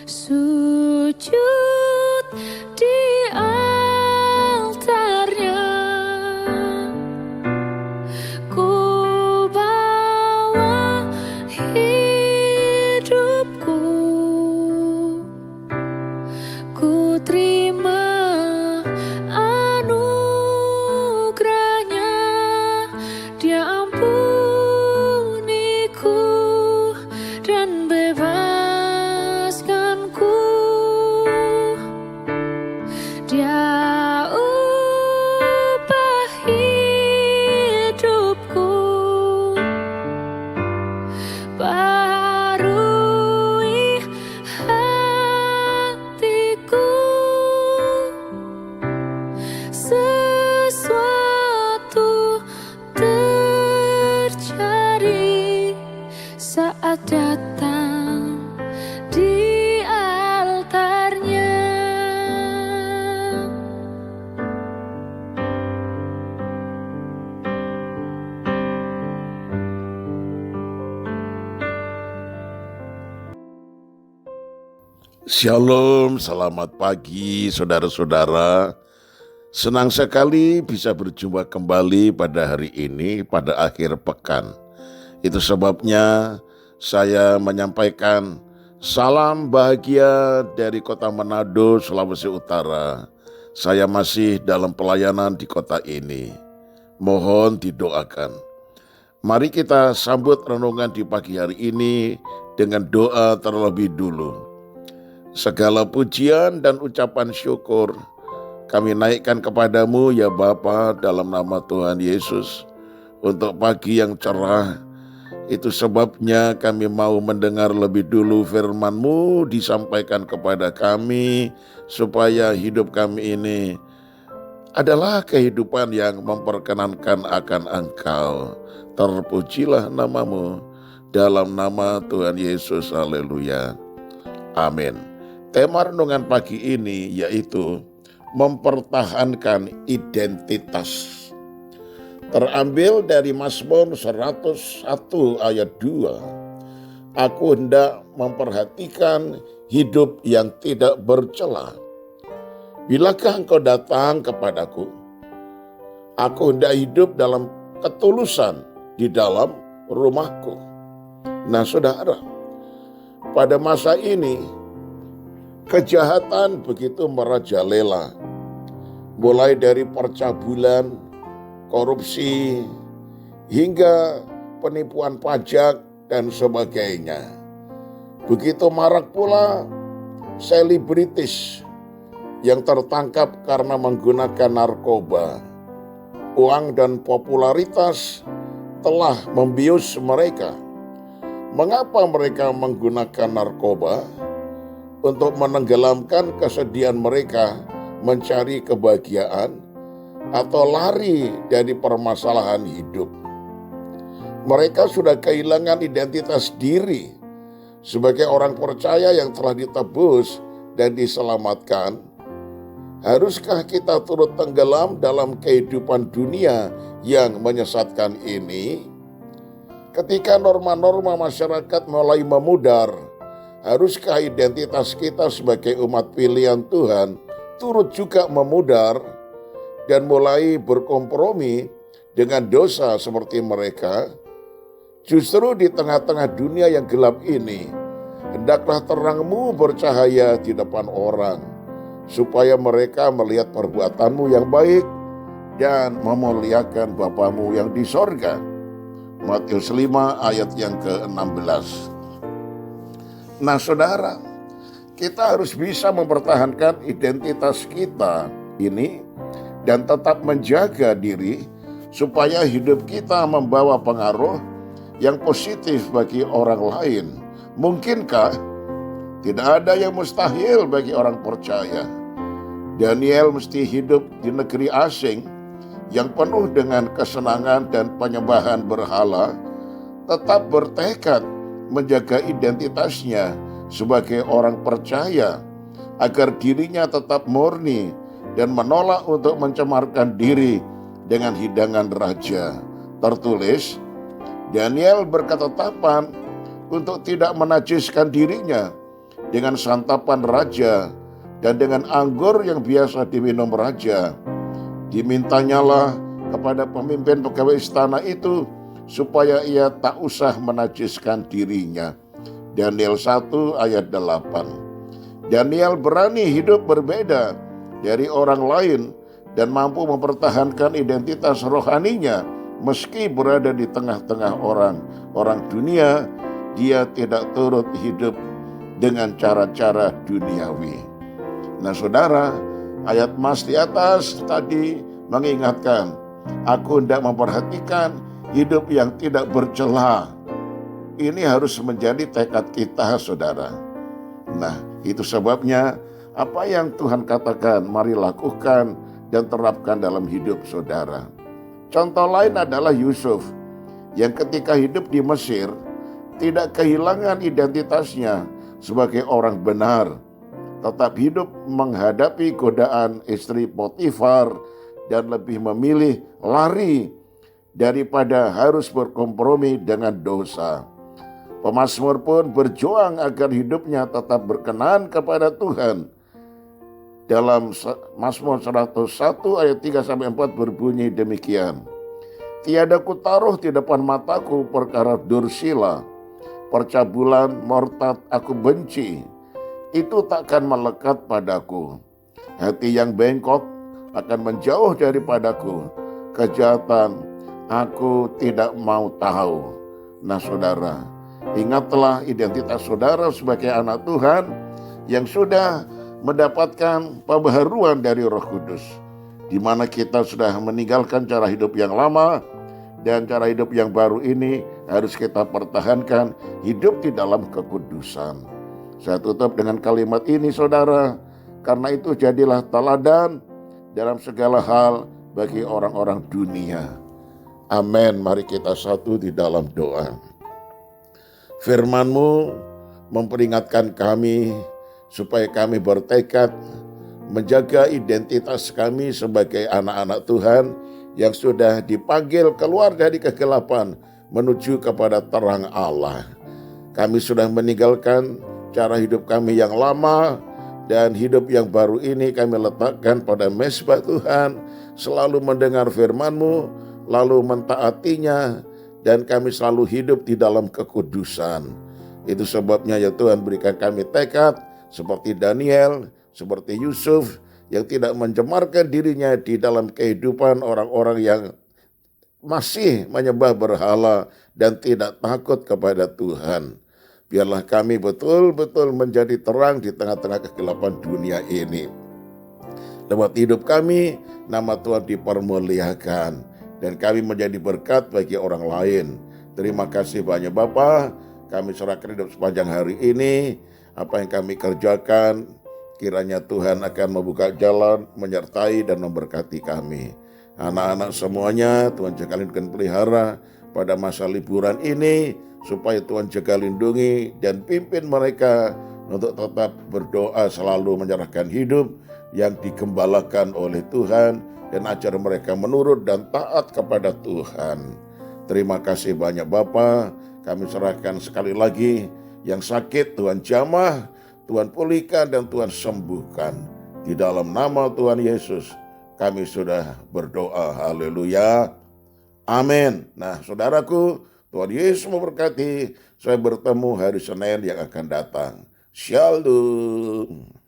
sujud di altarnya. Ku bawa hidupku, ku terima anugerahnya. Dia ampuniku dan bebaskanku. Dia ubah hidupku, barui hatiku. Sesuatu terjadi saat datang di altarnya. Shalom, selamat pagi saudara-saudara. Senang sekali bisa berjumpa kembali pada hari ini, pada akhir pekan. Itu sebabnya saya menyampaikan salam bahagia dari kota Manado, Sulawesi Utara. Saya masih dalam pelayanan di kota ini. Mohon didoakan. Mari kita sambut renungan di pagi hari ini dengan doa terlebih dulu. Segala pujian dan ucapan syukur kami naikkan kepadamu ya Bapa dalam nama Tuhan Yesus untuk pagi yang cerah. Itu sebabnya kami mau mendengar lebih dulu firman-Mu disampaikan kepada kami supaya hidup kami ini adalah kehidupan yang memperkenankan akan Engkau. Terpujilah nama-Mu dalam nama Tuhan Yesus. Haleluya. Amin. Tema renungan pagi ini yaitu mempertahankan identitas. Terambil dari Mazmur 101 ayat 2. Aku hendak memperhatikan hidup yang tidak bercela. Bilakah engkau datang kepadaku? Aku hendak hidup dalam ketulusan di dalam rumahku. Nah saudara, pada masa ini kejahatan begitu merajalela, mulai dari percabulan, korupsi, hingga penipuan pajak dan sebagainya. Begitu marak pula selebritis yang tertangkap karena menggunakan narkoba. Uang dan popularitas telah membius mereka. Mengapa mereka menggunakan narkoba? Untuk menenggelamkan kesedihan mereka mencari kebahagiaan atau lari dari permasalahan hidup. Mereka sudah kehilangan identitas diri sebagai orang percaya yang telah ditebus dan diselamatkan. Haruskah kita turut tenggelam dalam kehidupan dunia yang menyesatkan ini? Ketika norma-norma masyarakat mulai memudar, haruskah identitas kita sebagai umat pilihan Tuhan turut juga memudar dan mulai berkompromi dengan dosa seperti mereka? Justru di tengah-tengah dunia yang gelap ini, hendaklah terangmu bercahaya di depan orang, supaya mereka melihat perbuatanmu yang baik dan memuliakan Bapamu yang di sorga. Matius 5 ayat yang ke-16. Nah saudara, kita harus bisa mempertahankan identitas kita ini dan tetap menjaga diri supaya hidup kita membawa pengaruh yang positif bagi orang lain. Mungkinkah? Tidak ada yang mustahil bagi orang percaya. Daniel mesti hidup di negeri asing yang penuh dengan kesenangan dan penyembahan berhala, tetap bertekad menjaga identitasnya sebagai orang percaya agar dirinya tetap murni dan menolak untuk mencemarkan diri dengan hidangan raja. Tertulis, Daniel berketetapan untuk tidak menajiskan dirinya dengan santapan raja dan dengan anggur yang biasa diminum raja. Dimintanyalah kepada pemimpin pegawai istana itu supaya ia tak usah menajiskan dirinya. Daniel 1 ayat 8. Daniel berani hidup berbeda dari orang lain dan mampu mempertahankan identitas rohaninya meski berada di tengah-tengah orang dunia. Dia tidak turut hidup dengan cara-cara duniawi. Nah saudara, ayat mas di atas tadi mengingatkan, aku hendak memperhatikan hidup yang tidak bercela. Ini harus menjadi tekad kita saudara. Nah itu sebabnya apa yang Tuhan katakan mari lakukan dan terapkan dalam hidup saudara. Contoh lain adalah Yusuf yang ketika hidup di Mesir tidak kehilangan identitasnya sebagai orang benar, tetap hidup menghadapi godaan istri Potifar dan lebih memilih lari daripada harus berkompromi dengan dosa. Pemazmur pun berjuang agar hidupnya tetap berkenan kepada Tuhan. Dalam Mazmur 101 ayat 3-4 berbunyi demikian. Tiada kutaruh di depan mataku perkara dursila, percabulan murtad aku benci, itu takkan melekat padaku. Hati yang bengkok akan menjauh daripadaku, kejahatan aku tidak mau tahu. Nah saudara, ingatlah identitas saudara sebagai anak Tuhan yang sudah mendapatkan pembaharuan dari Roh Kudus, di mana kita sudah meninggalkan cara hidup yang lama dan cara hidup yang baru ini harus kita pertahankan hidup di dalam kekudusan. Saya tutup dengan kalimat ini saudara, karena itu jadilah teladan dalam segala hal bagi orang-orang dunia. Amin. Mari kita satu di dalam doa. Firman-Mu memperingatkan kami supaya kami bertekad menjaga identitas kami sebagai anak-anak Tuhan yang sudah dipanggil keluar dari kegelapan menuju kepada terang Allah. Kami sudah meninggalkan cara hidup kami yang lama dan hidup yang baru ini kami letakkan pada mezbah Tuhan, selalu mendengar firman-Mu, lalu mentaatinya, dan kami selalu hidup di dalam kekudusan. Itu sebabnya ya Tuhan, berikan kami tekad seperti Daniel, seperti Yusuf yang tidak mencemarkan dirinya di dalam kehidupan orang-orang yang masih menyembah berhala dan tidak takut kepada Tuhan. Biarlah kami betul-betul menjadi terang di tengah-tengah kegelapan dunia ini. Lewat hidup kami, nama Tuhan dipermuliakan dan kami menjadi berkat bagi orang lain. Terima kasih banyak Bapa. Kami serahkan hidup sepanjang hari ini. Apa yang kami kerjakan, kiranya Tuhan akan membuka jalan, menyertai dan memberkati kami. Anak-anak semuanya Tuhan jaga lindungi dan pelihara pada masa liburan ini, supaya Tuhan jaga lindungi dan pimpin mereka untuk tetap berdoa, selalu menyerahkan hidup yang digembalakan oleh Tuhan, dan ajar mereka menurut dan taat kepada Tuhan. Terima kasih banyak Bapa. Kami serahkan sekali lagi yang sakit Tuhan jamah, Tuhan pulihkan dan Tuhan sembuhkan. Di dalam nama Tuhan Yesus kami sudah berdoa. Haleluya. Amin. Nah saudaraku, Tuhan Yesus memberkati. Saya bertemu hari Senin yang akan datang. Shalom.